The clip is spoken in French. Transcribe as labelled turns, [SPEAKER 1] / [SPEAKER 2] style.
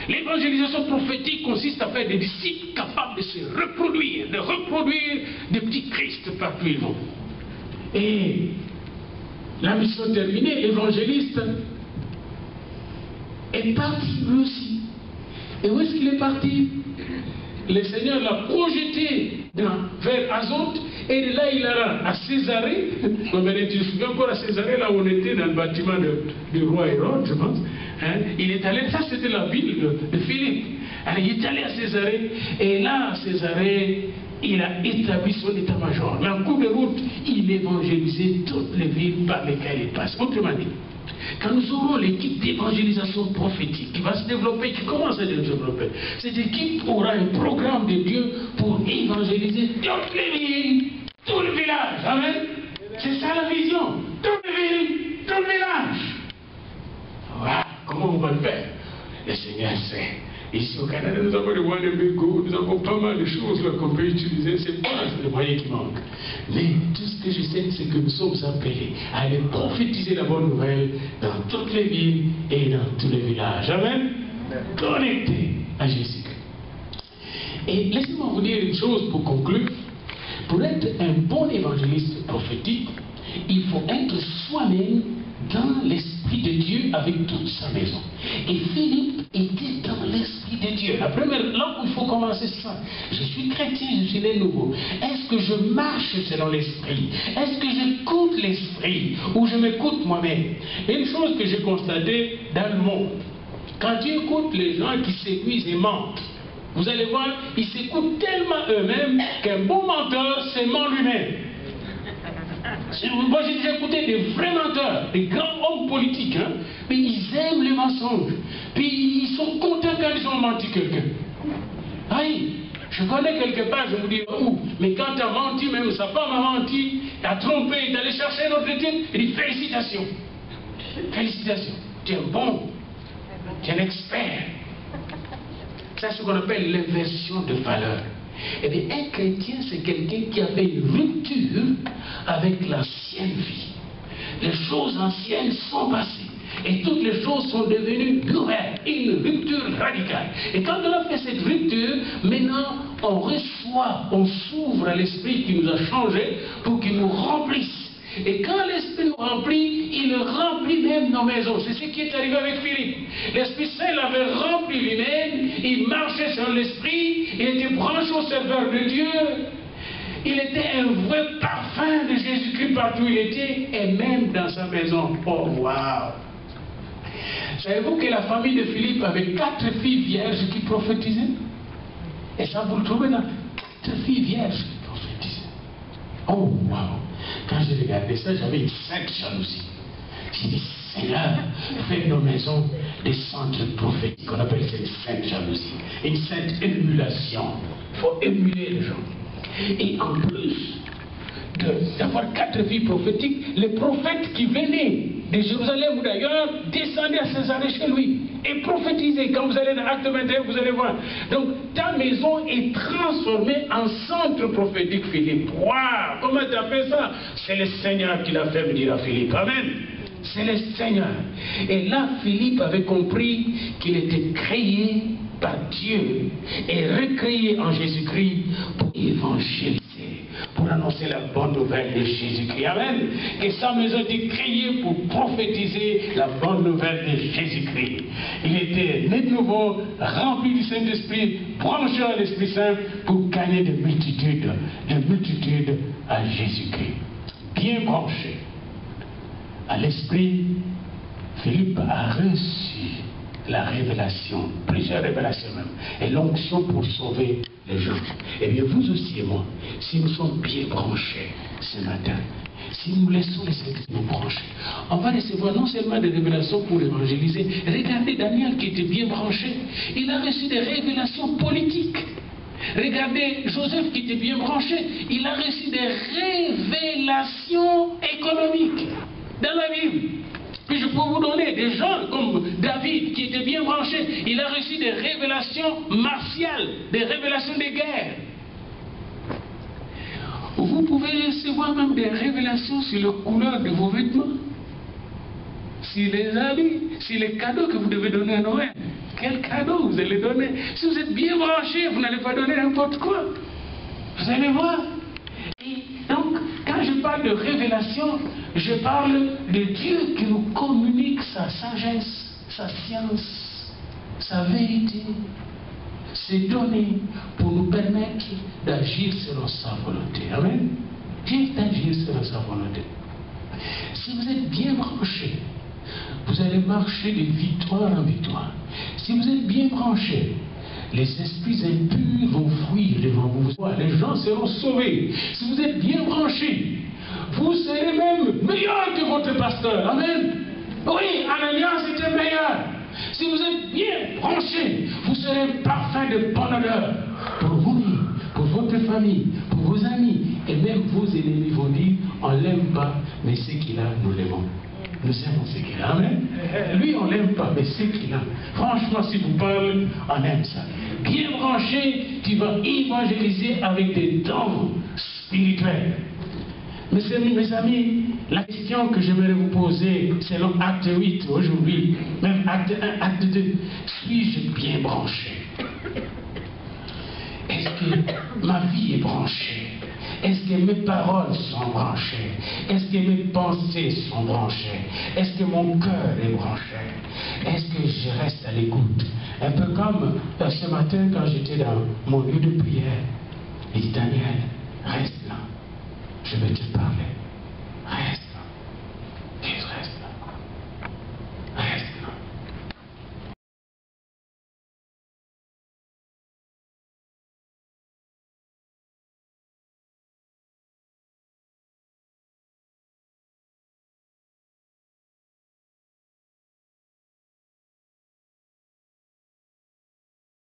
[SPEAKER 1] L'évangélisation prophétique consiste à faire des disciples capables de se reproduire, de reproduire des petits Christ partout où ils vont. Et la mission terminée, l'évangéliste est parti lui aussi. Et où est-ce qu'il est parti? Le Seigneur l'a projeté vers Azote, et de là il alla à Césarée. Comme tu te souviens encore à Césarée, là où on était dans le bâtiment du roi Hérode, je pense. Hein? Il est allé, ça c'était la ville de Philippe. Alors il est allé à Césarée, et là à Césarée, il a établi son état-major. Mais en cours de route, il évangélisait toutes les villes par lesquelles il passe. Autrement dit, quand nous aurons l'équipe d'évangélisation prophétique qui va se développer, qui commence à se développer, cette équipe aura un programme de Dieu pour évangéliser toutes les villes, tous les villages. Amen. C'est ça la vision. Toutes les villes, tous les villages. Voilà. Comment on va le faire? Le Seigneur sait. Ici au Canada, nous avons le Wanebego, nous avons pas mal de choses qu'on peut utiliser, c'est pas le moyen qui manque. Mais tout ce que je sais, c'est que nous sommes appelés à aller prophétiser la bonne nouvelle dans toutes les villes et dans tous les villages. Amen. Connectés à Jésus-Christ. Et laissez-moi vous dire une chose pour conclure. Pour être un bon évangéliste prophétique, il faut être soi-même dans l'Esprit de Dieu avec toute sa maison. Et Philippe était dans l'Esprit de Dieu. La première, là où il faut commencer ça, je suis chrétien, je suis né nouveau. Est-ce que je marche selon l'Esprit? Est-ce que j'écoute l'Esprit? Ou je m'écoute moi-même? Une chose que j'ai constatée dans le monde, quand tu écoutes les gens qui séduisent et mentent, vous allez voir, ils s'écoutent tellement eux-mêmes qu'un bon menteur se ment lui-même. Moi j'ai déjà écouté des vrais menteurs, des grands hommes politiques, hein, mais ils aiment les mensonges. Puis ils sont contents quand ils ont menti quelqu'un. Aïe, je connais quelque part, je vous dis où, mais quand tu as menti, même sa femme a menti, tu as trompé, tu es allé chercher notre étude, il dit félicitations. Félicitations, tu es bon, tu es un expert. C'est ce qu'on appelle l'inversion de valeur. Eh bien, un chrétien, c'est quelqu'un qui a fait une rupture avec l'ancienne vie. Les choses anciennes sont passées et toutes les choses sont devenues nouvelles. Une rupture radicale. Et quand on a fait cette rupture, maintenant, on reçoit, on s'ouvre à l'Esprit qui nous a changés pour qu'il nous remplisse. Et quand l'Esprit nous remplit, il remplit même nos maisons. C'est ce qui est arrivé avec Philippe. L'Esprit Saint l'avait rempli lui-même, il marchait sur l'Esprit, il était branché au serveur de Dieu. Il était un vrai parfum de Jésus-Christ partout où il était, et même dans sa maison. Oh, waouh! Savez-vous que la famille de Philippe avait 4 filles vierges qui prophétisaient? Et ça, vous le trouvez là? 4 filles vierges qui prophétisaient. Oh, waouh! Quand j'ai regardé ça, j'avais une sainte jalousie. J'ai dit, Seigneur, fais nos maisons des centres prophétiques. On appelle ça une sainte jalousie, une sainte émulation. Il faut émuler les gens. Et en plus d'avoir 4 filles prophétiques, les prophètes qui venaient de Jérusalem ou d'ailleurs descendaient à Césarée chez lui et prophétisaient. Quand vous allez dans Acte 21, vous allez voir. Donc ta maison est transformée en centre prophétique, Philippe. Waouh! Comment tu as fait ça? C'est le Seigneur qui l'a fait, me dire à Philippe. Amen. C'est le Seigneur. Et là, Philippe avait compris qu'il était créé par Dieu et recréé en Jésus-Christ pour évangéliser, pour annoncer la bonne nouvelle de Jésus-Christ. Amen. Que sa maison était créée pour prophétiser la bonne nouvelle de Jésus-Christ. Il était né de nouveau, rempli du Saint-Esprit, branché à l'Esprit Saint pour gagner de multitudes à Jésus-Christ. Bien branché à l'Esprit, Philippe a reçu la révélation, plusieurs révélations même, et l'onction pour sauver les gens. Eh bien, vous aussi et moi, si nous sommes bien branchés ce matin, si nous laissons les Saints nous brancher, on va recevoir non seulement des révélations pour évangéliser. Regardez Daniel qui était bien branché, il a reçu des révélations politiques. Regardez Joseph qui était bien branché, il a reçu des révélations économiques dans la Bible. Puis je peux vous donner des gens comme David qui était bien branché. Il a reçu des révélations martiales, des révélations de guerre. Vous pouvez recevoir même des révélations sur la couleur de vos vêtements, sur les habits, sur les cadeaux que vous devez donner à Noël. Quel cadeau vous allez donner? Si vous êtes bien branché, vous n'allez pas donner n'importe quoi. Vous allez voir. Et donc, quand je parle de révélation, je parle de Dieu qui nous communique sa sagesse, sa science, sa vérité, ses données pour nous permettre d'agir selon sa volonté. Amen. Dieu d'agir selon sa volonté. Si vous êtes bien branché, vous allez marcher de victoire en victoire. Si vous êtes bien branché, les esprits impurs vont fuir devant vous. Les gens seront sauvés. Si vous êtes bien branché, vous serez même meilleur que votre pasteur. Amen. Oui, Ananias était meilleur. Si vous êtes bien branché, vous serez un parfum de bonne odeur pour vous, pour votre famille, pour vos amis. Et même vos ennemis vont dire, on ne l'aime pas, mais ce qu'il a, nous l'aimons. Nous aimons ce qu'il a. Amen. Lui, on ne l'aime pas, mais ce qu'il a. Franchement, si vous parlez, on aime ça. Bien branché, tu vas évangéliser avec des dons spirituels. Mes amis, la question que j'aimerais vous poser, selon acte 8 aujourd'hui, même acte 1, acte 2, suis-je bien branché? Est-ce que ma vie est branchée? Est-ce que mes paroles sont branchées? Est-ce que mes pensées sont branchées? Est-ce que mon cœur est branché? Est-ce que je reste à l'écoute? Un peu comme ce matin quand j'étais dans mon lieu de prière. Il dit, Daniel, reste là. Je vais te parler.